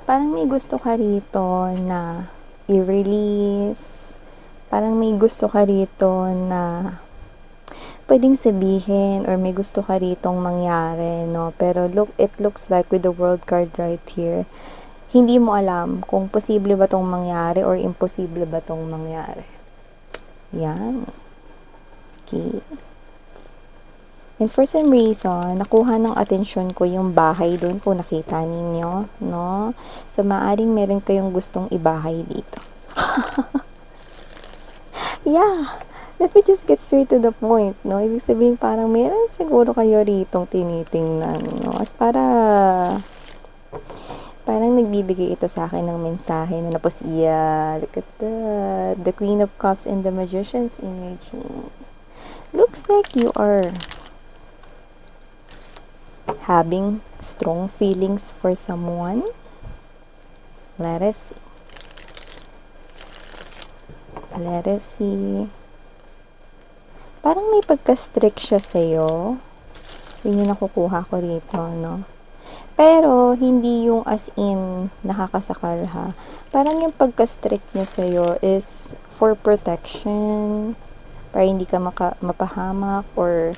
Parang may gusto ka rito na i-release. Parang may gusto ka rito na pwedeng sabihin or may gusto ka ritong mangyari, no? Pero it looks like with the world card right here, hindi mo alam kung posible ba tong mangyari or imposible ba tong mangyari. Yan. Okay. And for some reason, nakuha ng atensyon ko yung bahay doon kung nakita ninyo, no? So, maaring meron kayong gustong ibahay dito. Yeah, let me just get straight to the point, no? Ibig sabihin, parang meron siguro kayo ritong tinitingnan, no? At parang nagbibigay ito sa akin ng mensahe na napasiya. Look at that. The Queen of Cups and the Magician's energy. Looks like you are having strong feelings for someone. Let us see. Let us see. Parang may pagka-strict siya sa'yo. Yun yung nakukuha ko rito, no? Pero, hindi yung as in nakakasakal ha. Parang yung pagka-strict niya sa'yo is for protection. Para hindi ka mapahamak or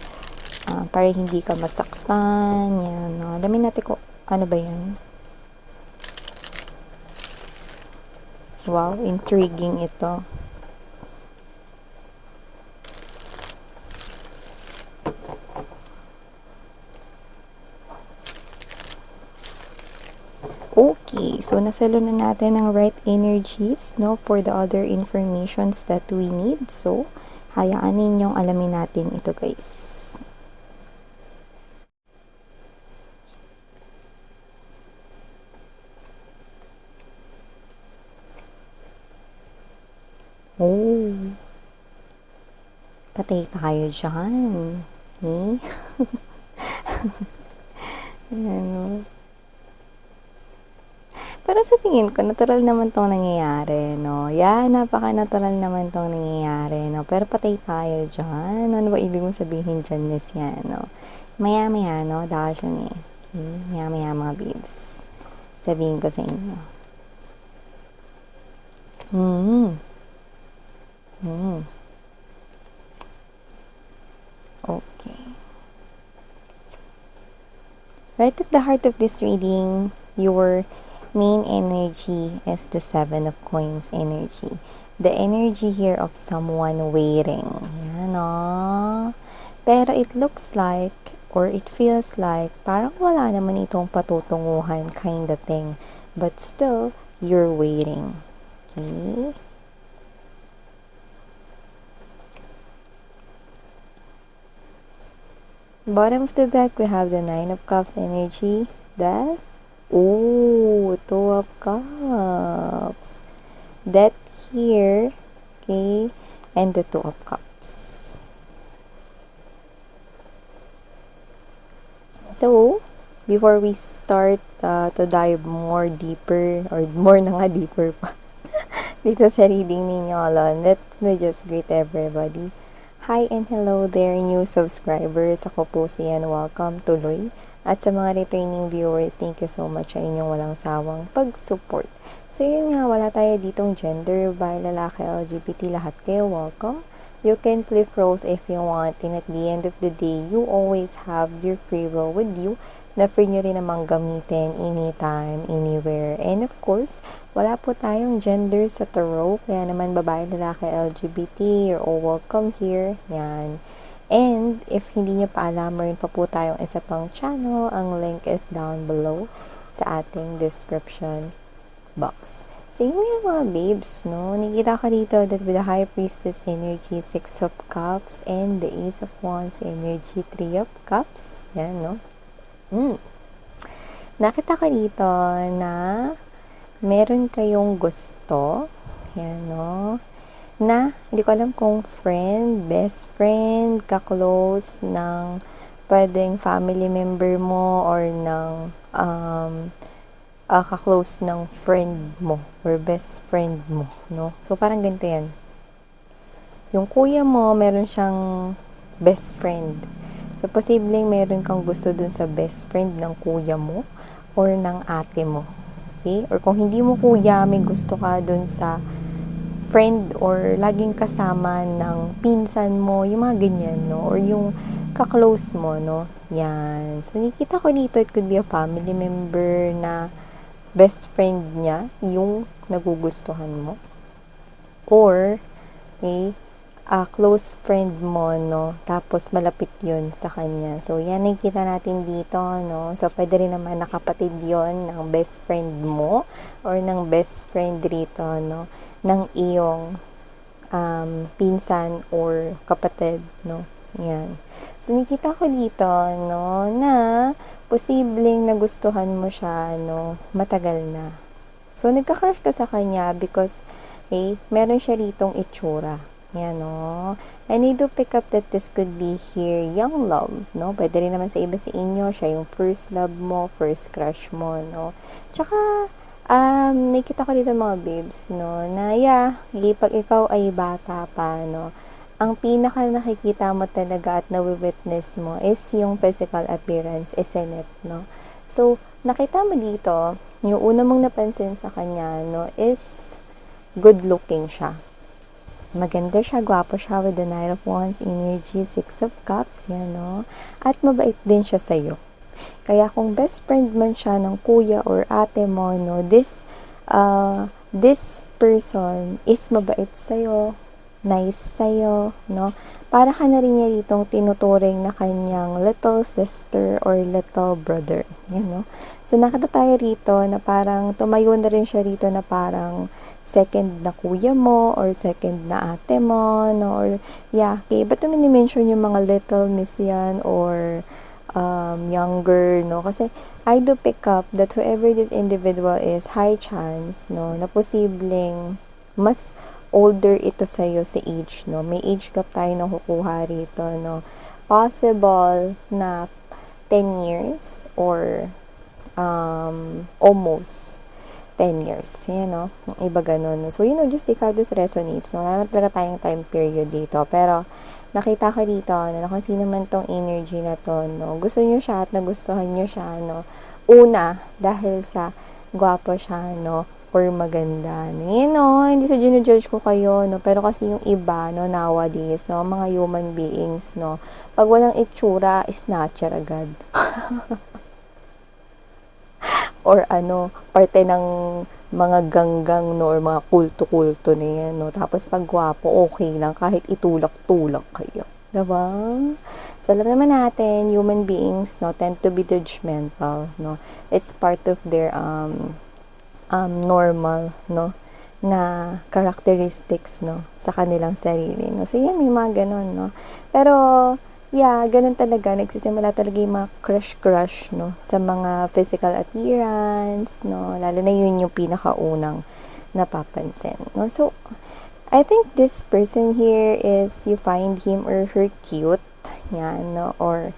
para hindi ka masaktan. Yan, no? Alamin natin ko, ano ba yan? Wow, intriguing ito. Okay, so nasalo na natin ang right energies, no, for the other informations that we need. So, hayaan ninyong alamin natin ito, guys. Oh, patay tayo dyan. Eh? Ano? Pero sa tingin ko, natural naman tong nangyayari, no? Yeah, napaka-natural naman tong nangyayari, no? Pero patay tayo dyan. Ano ba ibig mong sabihin dyan, Miss Yan, no? Maya-maya, no? Dakasyon eh. Okay? Maya-maya, mga babes. Sabihin ko sa inyo. Okay. Right at the heart of this reading, your main energy is the Seven of Coins energy. The energy here of someone waiting. Yan, no? Pero it looks like, or it feels like, parang wala naman itong patutunguhan kind of thing. But still, you're waiting. Okay? Bottom of the deck, we have the Nine of Cups energy. Death. Oh, Two of Cups. Death here. Okay? And the Two of Cups. So, before we start to dive more deeper, or more na nga deeper pa, dito sa reading ninyo, let me just greet everybody. Hi and hello there, new subscribers. Ako po si Yan. Welcome tuloy. At sa mga returning viewers, thank you so much sa inyong walang sawang pag-support. So yun nga, wala tayo ditong gender, by lalaki, LGBT, lahat kayo welcome. You can flip roles if you want, and at the end of the day, you always have your free will with you na free nyo rin namang gamitin anytime, anywhere. And of course, wala po tayong gender sa tarot, kaya naman babae, lalaki, LGBT, you're all welcome here. Yan. And if hindi nyo pa alam, meron pa po tayong isa pang channel. Ang link is down below sa ating description box. So, yun nga mga babes, no? Nakikita ka dito that with the High Priestess energy, Six of Cups, and the Ace of Wands energy, Three of Cups. Yan, no? Nakita ko dito na meron kayong gusto, yan, no? Na, hindi ko alam kung friend, best friend, ka-close ng pwedeng family member mo or ng ka-close ng friend mo or best friend mo, no? So, parang ganito yan. Yung kuya mo, meron siyang best friend. So, posibleng meron kang gusto dun sa best friend ng kuya mo or ng ate mo. Okay? Or kung hindi mo kuya, may gusto ka dun sa friend or laging kasama ng pinsan mo, yung mga ganyan, no? Or yung ka-close mo, no? Yan. So, nakikita ko dito, it could be a family member na best friend niya, yung nagugustuhan mo. Or, okay, close friend mo, no? Tapos, malapit yun sa kanya. So, yan, nakikita natin dito, no? So, pwede rin naman nakapatid yon ng best friend mo or ng best friend rito, no? Ng iyong pinsan or kapatid, no? Yan. So, nakita ko dito, no, na posibleng nagustuhan mo siya, no, matagal na. So, nagka-crush ka sa kanya because, meron siya ritong itsura. Yan, no? And I do pick up that this could be here young love, no? Pwede rin naman sa iba sa inyo, siya yung first love mo, first crush mo, no? Tsaka, nakita ko dito mga babes, no, na pag ikaw ay bata pa, no, ang pinaka nakikita mo talaga at nawi-witness mo is yung physical appearance, isn't it, no? So, nakita mo dito, yung una mong napansin sa kanya, no, is good looking siya. Maganda siya, gwapo siya with the Knight of Wands energy, Six of Cups, yan, no? At mabait din siya sa'yo. Kaya kung best friend man siya ng kuya or ate mo, no, this person is mabait sa'yo, nice sa'yo, no? Para ka na rin niya ditong tinuturing na kanyang little sister or little brother. Yan, no? So, nakita tayo rito na parang tumayo na rin siya rito na parang second na kuya mo or second na ate mo, no? Or, okay. Ba't naman ni-mention yung mga little miss yan or younger, no? Kasi I do pick up that whoever this individual is, high chance, no, na posibleng mas older ito sa'yo sa age, no? May age gap tayo na kukuha rito, no? Possible na 10 years or almost 10 years. Yan, no? Iba ganun. So, just take out this resonates, no? Wala talaga tayong time period dito. Pero, nakita ko dito, no, kung sino man tong energy na to, no? Gusto nyo siya at nagustuhan nyo siya, no? Una, dahil sa gwapo siya, no? Or maganda. Yan, no? Hindi sa judge ko kayo, no? Pero kasi yung iba, no, nowadays, no? Mga human beings, no? Pag walang itsura, snatcher agad. Or parte ng mga ganggang, no, or mga kulto-kulto na yan, no. Tapos pag gwapo, okay lang, kahit itulak-tulak kayo. Diba? So, alam naman natin, human beings, no, tend to be judgmental, no. It's part of their, normal, no, na characteristics, no, sa kanilang sarili, no. So, yan, yung mga ganun, no. Pero, ganun talaga. Nagsisimula talaga yung mga crush, no? Sa mga physical appearance, no? Lalo na yun yung pinakaunang napapansin, no? So, I think this person here is, you find him or her cute, yan, no? Or,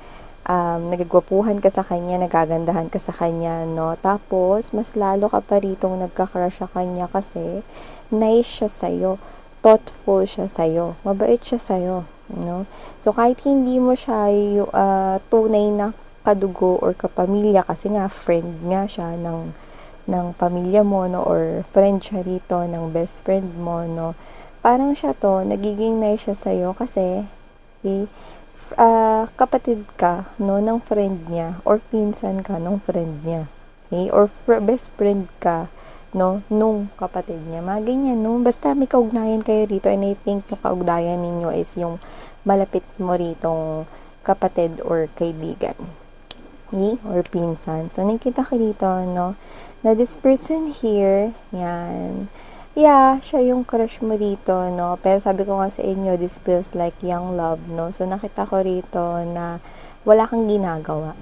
nagagwapuhan ka sa kanya, nagagandahan ka sa kanya, no? Tapos, mas lalo ka pa ritong nagka-crush sa kanya kasi nice siya sa'yo, thoughtful siya sa'yo, mabait siya sa'yo, no? So, kahit hindi mo siya tunay na kadugo or kapamilya, kasi nga, friend nga siya ng pamilya mo, no? Or friend siya rito ng best friend mo, no? Parang siya to, nagiging nice siya sa'yo kasi, kapatid ka, no, ng friend niya, or pinsan ka ng friend niya, or best friend ka, no, nung kapatid niya. Mga ganyan, no? Basta may kaugnayan kayo rito, and I think yung kaugnayan ninyo is yung malapit mo ritong kapatid or kaibigan. Or pinsan. So, nakikita ko dito, no, na this person here, yan, siya yung crush mo rito, no, pero sabi ko nga sa inyo, this feels like young love, no, so nakita ko rito na wala kang ginagawa.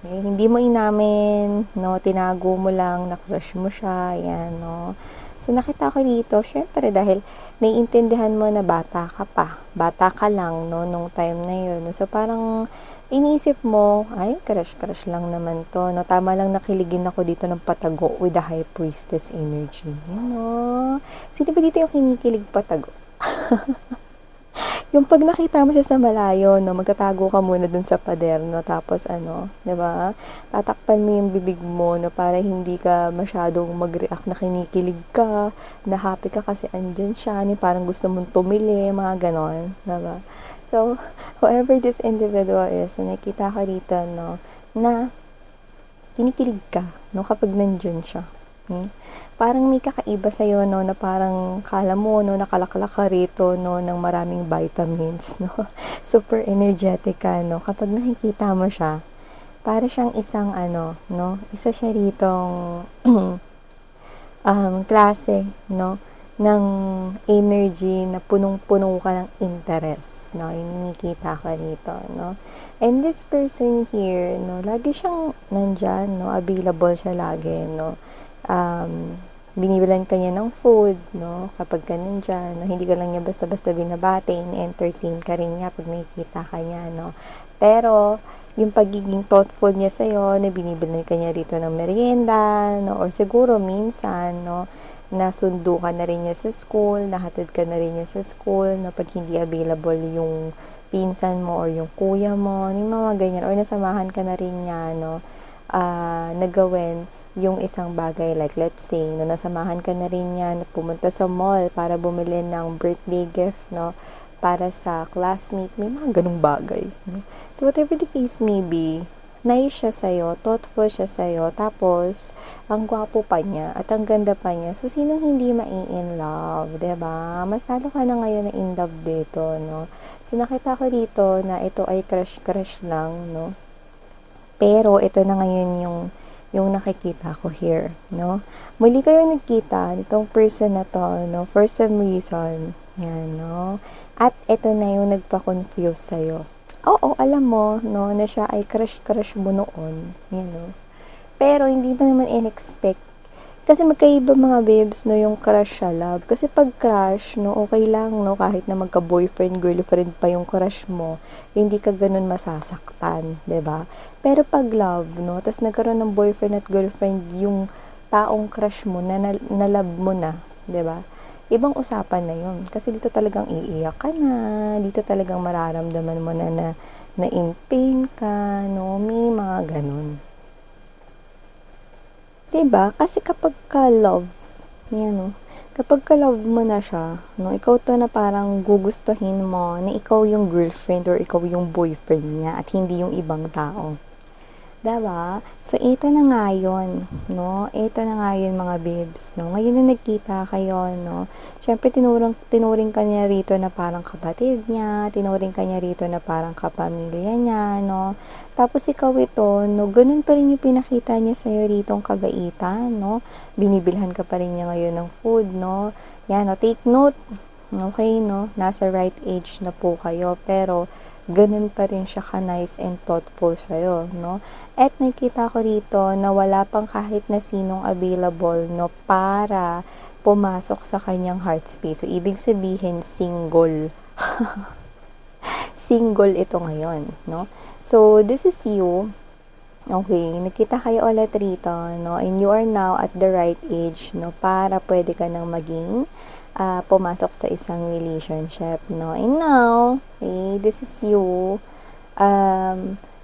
Hindi mo inamin, no, tinago mo lang, na-crush mo siya, yan, no. So, nakita ko dito, syempre, dahil naiintindihan mo na bata ka lang, no, nung time na yun. So, parang, iniisip mo, ay, crush lang naman to, no. Tama lang nakiligin ako dito ng patago with the high priestess energy, you know. Sino ba dito yung kinikilig patago? Yung 'pag nakita mo siya sa malayo 'no, magtatago ka muna dun sa pader 'no, tapos 'di ba, tatakpan mo yung bibig mo 'no, para hindi ka masyadong mag-react na kinikilig ka, na happy ka kasi andiyan siya, parang gusto mong tumili, mga gano'n, 'di ba? So, whoever this individual is, na nakita ko dito 'no, na kinikilig ka 'no, kapag nandiyan siya. Parang may kakaiba sa'yo 'no, na parang akala mo 'no, nakalaklak ka rito 'no, ng maraming vitamins 'no. Super energetic ka 'no, kapag nakikita mo siya, para siyang isang 'no, isa siya ritong klase 'no, ng energy na punong-puno ka ng interest 'no, yung nakikita ko rito 'no. And this person here 'no, lagi siyang nandiyan 'no, available siya lagi 'no. Binibilan ka niya ng food 'no, kapag ka nandiyan 'no, hindi ka lang niya basta-basta binabati, ini-entertain ka rin niya 'pag nakikita ka niya 'no. Pero yung pagiging thoughtful niya sa'yo, na binibilhan ka niya rito ng merienda, no? Or siguro minsan, no? Nasundo ka na rin niya sa school, nahatid ka na rin niya sa school, na pag hindi available yung pinsan mo or yung kuya mo, yung mga ganyan, or nasamahan ka na rin niya, no? Nagawin yung isang bagay, like let's say, no, nasamahan ka na rin niya na pumunta sa mall para bumili ng birthday gift, no? Para sa classmate, may mga ganung bagay. No? So, whatever the case may be, nice siya sa'yo, thoughtful siya sa'yo, tapos, ang gwapo pa niya, at ang ganda pa niya. So, sinong hindi mai-in love, ba diba? Mas lalo ka na ngayon na in love dito, no? So, nakita ko dito na ito ay crush-crush lang, no? Pero, ito na ngayon yung nakikita ko here, no? Muli kayo nagkita, itong person na to, no? For some reason, yan, no? At ito na yung nagpa-confuse sa'yo. Oo, alam mo, no, na siya ay crush-crush mo noon, no? Pero, hindi mo naman in-expect. Kasi magkaiba mga babes, no, yung crush sa love. Kasi pag crush, no, okay lang, no, kahit na magka-boyfriend, girlfriend pa yung crush mo, hindi ka ganun masasaktan, 'di ba? Pero pag love, no, tas nagkaroon ng boyfriend at girlfriend yung taong crush mo na love mo na, 'di ba? Ibang usapan na yun. Kasi dito talagang iiyak ka na, dito talagang mararamdaman mo na in pain ka, no, may mga ganun. Diba? Kasi kapag ka-love, yan no, kapag ka-love mo na siya, no, ikaw to na parang gugustuhin mo na ikaw yung girlfriend or ikaw yung boyfriend niya at hindi yung ibang tao. Diba? So, ito na nga yun, no? Ito na nga yun, mga babes, no? Ngayon na nagkita kayo, no? Siyempre, tinuring ka niya rito na parang kapatid niya, tinuring ka niya rito na parang kapamilya niya, no? Tapos, ikaw ito, no? Ganun pa rin yung pinakita niya sa'yo ritong kabaitan, no? Binibilhan ka pa rin niya ngayon ng food, no? Yan, no? Take note, okay, no? Nasa right age na po kayo, pero ganun pa rin siya ka-nice and thoughtful sa'yo, no? At nakita ko rito na wala pang kahit na sinong available, no, para pumasok sa kanyang heart space. So, ibig sabihin, single. Single ito ngayon, no? So, this is you. Okay, nakita kayo ulit rito, no? And you are now at the right age, no? Para pwede ka nang maging pumasok sa isang relationship, no? And now, okay, this is you.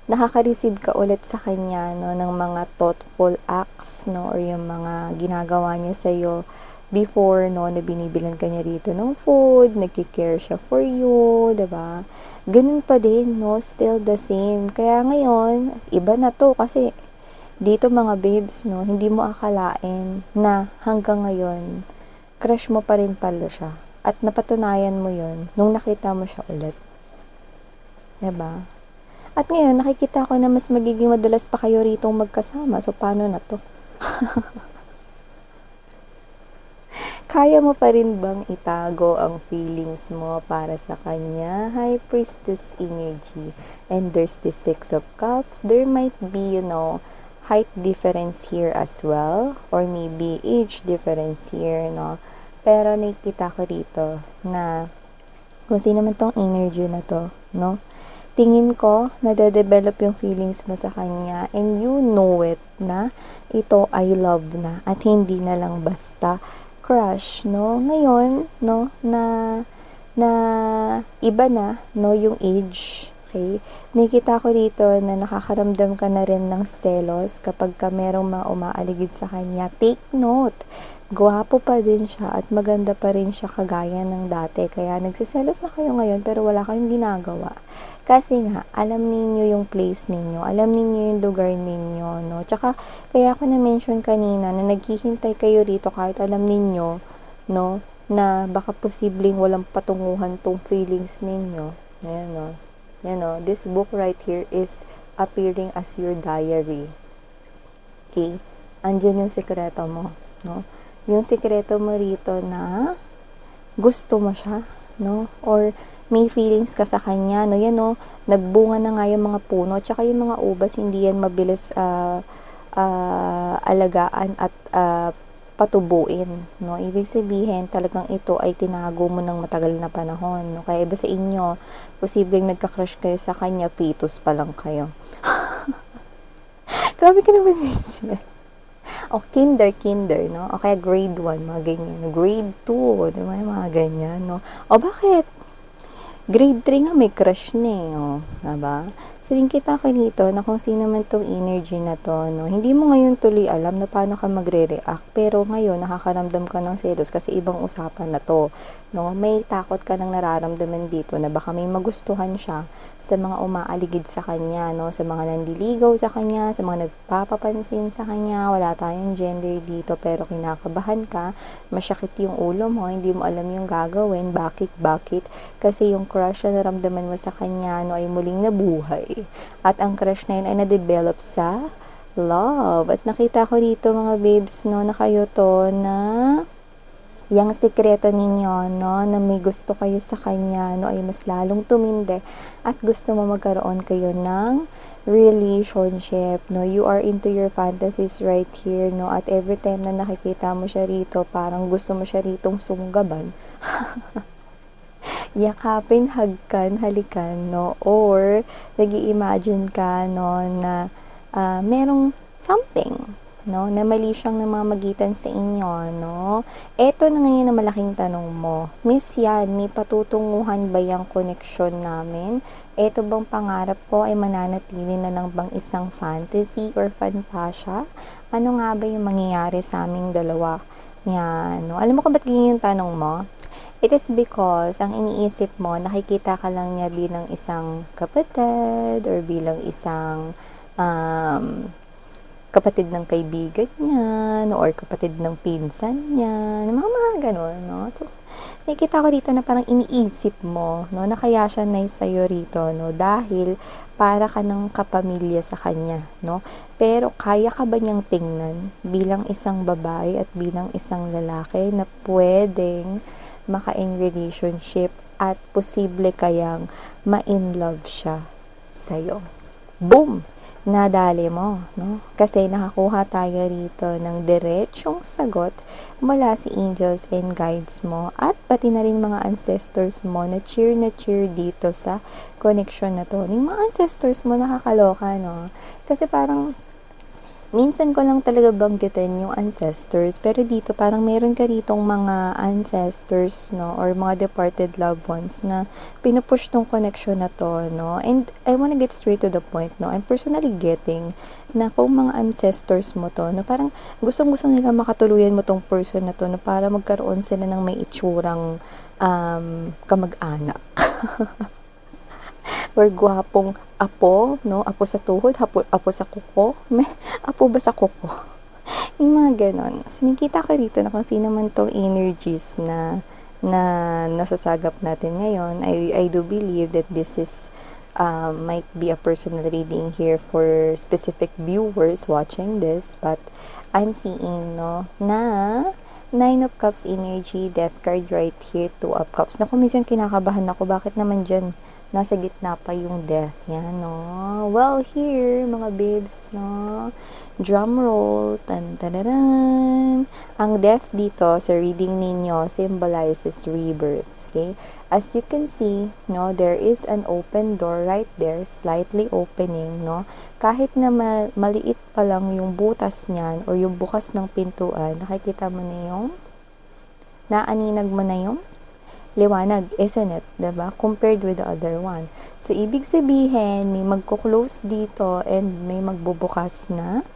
Nakaka-receive ka ulit sa kanya, no, ng mga thoughtful acts, no, or yung mga ginagawa niya sa'yo before, no, na binibilan ka niya rito ng food, nagki-care siya for you, 'di ba? Ganun pa din, no, still the same. Kaya ngayon, iba na to kasi dito mga babes, no, hindi mo akalain na hanggang ngayon, crush mo pa rin pala siya. At napatunayan mo yon nung nakita mo siya ulit. 'Di ba? At ngayon, nakikita ko na mas magiging madalas pa kayo ritong magkasama. So, paano na to? Kaya mo pa rin bang itago ang feelings mo para sa kanya? High Priestess energy. And there's the Six of Cups. There might be, height difference here as well. Or maybe age difference here, no? Pero nakikita ko dito na kung sino man tong energy na to, no? Tingin ko, nade-develop yung feelings mo sa kanya and you know it na ito ay love na at hindi na lang basta crush, no? Ngayon, no, na iba na, no, yung age. Okay? Nakikita ko dito na nakakaramdam ka na rin ng selos kapag ka merong mga umaaligid sa kanya. Take note, gwapo pa din siya at maganda pa rin siya kagaya ng dati. Kaya nagsiselos na kayo ngayon pero wala kayong ginagawa. Kasi nga, alam ninyo yung place ninyo, alam ninyo yung lugar ninyo, no? Tsaka, kaya ako na-mention kanina na naghihintay kayo rito kahit alam ninyo, no, na baka posibleng walang patunguhan tong feelings ninyo. Ayan, no? Yan, no? This book right here is appearing as your diary. Okay? Andyan yung sekreto mo, no? Yung sekreto mo rito na gusto mo siya, no? Or may feelings ka sa kanya, no? Yan, no? Nagbunga na nga yung mga puno, tsaka yung mga ubas, hindi yan mabilis alagaan at patubuin, no? Ibig sabihin, talagang ito ay tinago mo ng matagal na panahon, no? Kaya iba sa inyo, posibleng nagka-crush kayo sa kanya, fetus pa lang kayo. Grabe ka naman, miss. O, kinder, no? O kaya grade 1, mga ganyan. Grade 2, di ba? Mga ganyan, no? O, bakit? Grade 3 nga may crush na eh, oh, diba? So, yung kita ko dito na kung sino man tong energy na to, no, hindi mo ngayon tuloy alam na paano ka magre-react, pero ngayon nakakaramdam ka ng selos kasi ibang usapan na to, no? May takot ka nang nararamdaman dito na baka may magustuhan siya sa mga umaaligid sa kanya, no? Sa mga nandiligaw sa kanya, sa mga nagpapapansin sa kanya, wala tayong gender dito pero kinakabahan ka, masyakit yung ulo mo, hindi mo alam yung gagawin, bakit? Kasi yung crush na naramdaman mo sa kanya no, ay muling nabuhay. At ang crush na yun ay na-develop sa love. At nakita ko dito mga babes no, na kayo to na yung sikreto ninyo, no, na may gusto kayo sa kanya, no, ay mas lalong tumindi at gusto mo magkaroon kayo ng relationship, no, you are into your fantasies right here, no, at every time na nakikita mo siya rito, parang gusto mo siya ritong sunggaban. Yakapin, hagkan, halikan, no? Or, nag-i-imagine ka, no, na merong something, no? Na mali siyang namamagitan sa inyo, no? Eto na ngayon na malaking tanong mo. Miss yan, may patutunguhan ba yung connection namin? Eto bang pangarap ko ay mananatili na lang bang isang fantasy or fantasia? Ano nga ba yung mangyayari sa aming dalawa? Yan, no? Alam mo kung ba't ganyan yung tanong mo? It is because ang iniisip mo, nakikita ka lang niya bilang isang kapatid or bilang isang kapatid ng kaibigan niya, no? Or kapatid ng pinsan niya, mga ganun, no? So, nakikita ko dito na parang iniisip mo, no? Na kaya siya nice sa'yo rito, no? Dahil para ka ng kapamilya sa kanya, no? Pero kaya ka ba niyang tingnan bilang isang babae at bilang isang lalaki na pwedeng maka-in relationship at posible kayang ma-in love siya sa'yo. Boom! Nadali mo, no? Kasi nakakuha tayo rito ng diretsong sagot mula sa angels and guides mo at pati na rin mga ancestors mo na cheer dito sa connection na to. Yung mga ancestors mo nakakaloka, no? Kasi parang minsan ko lang talaga banggitin yung ancestors, pero dito parang meron ka ritong mga ancestors, no, or mga departed loved ones na pinupush tong connection na to, no, and I wanna get straight to the point, no, I'm personally getting na kung mga ancestors mo to, no, parang gustong-gusto nila makatuluyan mo tong person na to, no, para magkaroon sila ng may itsurang kamag-anak. Or gwapong apo, no? Apo sa tuhod, apo sa kuko. May apo ba sa kuko? Yung mga ganon. So, nakita ko rito na kung sino man tong energies na nasasagap natin ngayon. I do believe that this is might be a personal reading here for specific viewers watching this, but I'm seeing, no, na 9 of Cups energy, Death card right here, 2 of Cups. Naku, minsan kinakabahan ako, bakit naman dyan? Nasa gitna pa yung death niya, no? Well, here, mga babes, no? Drum roll, tan-tararan. Ang death dito sa reading ninyo symbolizes rebirth, okay? As you can see, no, there is an open door right there, slightly opening, no? Kahit na maliit pa lang yung butas niyan or yung bukas ng pintuan, nakikita mo na yung naaninag mo na yung liwanag, isn't it? Diba? Compared with the other one. So, ibig sabihin, may magko-close dito and may magbubukas na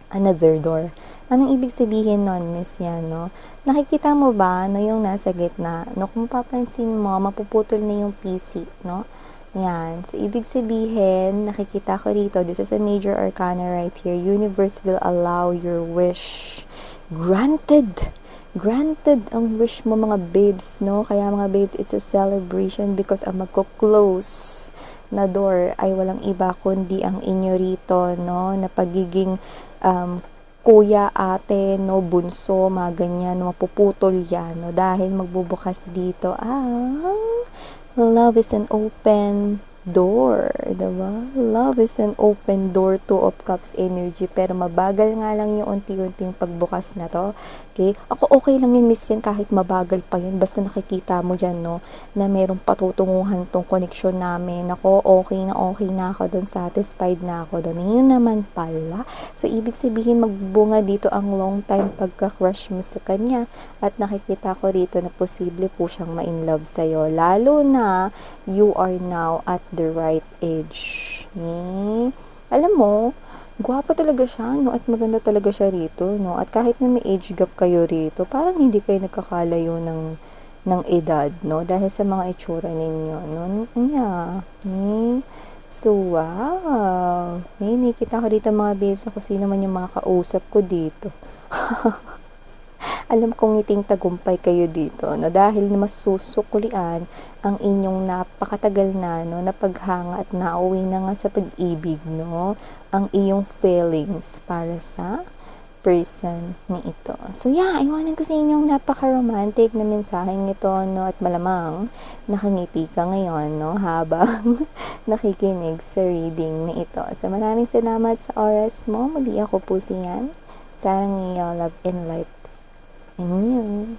another door. Anong ibig sabihin nun, Miss Yan, no? Nakikita mo ba na yung nasa gitna, no? Kung papansin mo, mapuputol na yung PC, no? Yan. So, ibig sabihin, nakikita ko dito, this is a major arcana right here. Universe will allow your wish. Granted! Granted ang wish mo mga babes, no? Kaya mga babes, it's a celebration because ang magko-close na door ay walang iba kundi ang inyo rito, no? Na pagiging kuya, ate, no, bunso, mga ganyan, no, mapuputol yan, no? Dahil magbubukas dito, love is an open door, diba? Love is an open door, Two of Cups energy, pero mabagal nga lang yung unti-unting pagbukas na to. Okay? Ako okay lang yun, Miss Yan, kahit mabagal pa yun, basta nakikita mo dyan, no, na merong patutunguhan tong connection namin. Ako, okay na ako dun, satisfied na ako dun. Yun naman pala. So, ibig sabihin, magbunga dito ang long time pagka-crush mo sa kanya, at nakikita ko rito na posible po siyang ma-inlove sa'yo, lalo na you are now at the right age. Alam mo, gwapo talaga siya, no? At maganda talaga siya rito, no? At kahit na may age gap kayo rito, parang hindi kayo nagkakalayo ng edad, no? Dahil sa mga itsura ninyo, no? So, wow. Nakikita ko dito mga babes, ako sino man yung mga kausap ko dito. Alam kong ngiting tagumpay kayo dito, no? Dahil na masusuklian ang inyong napakatagal na paghanga at nauwi na nga sa pag-ibig, no? Ang iyong feelings para sa person ni ito. So, yeah, iwanan ko sa inyong napaka-romantic na mensaheng ito, no? At malamang nakangiti ka ngayon, no? Habang nakikinig sa reading ni ito. So, maraming salamat sa oras mo. Muli ako po si Yan. Sarang iyo, love and light. And you.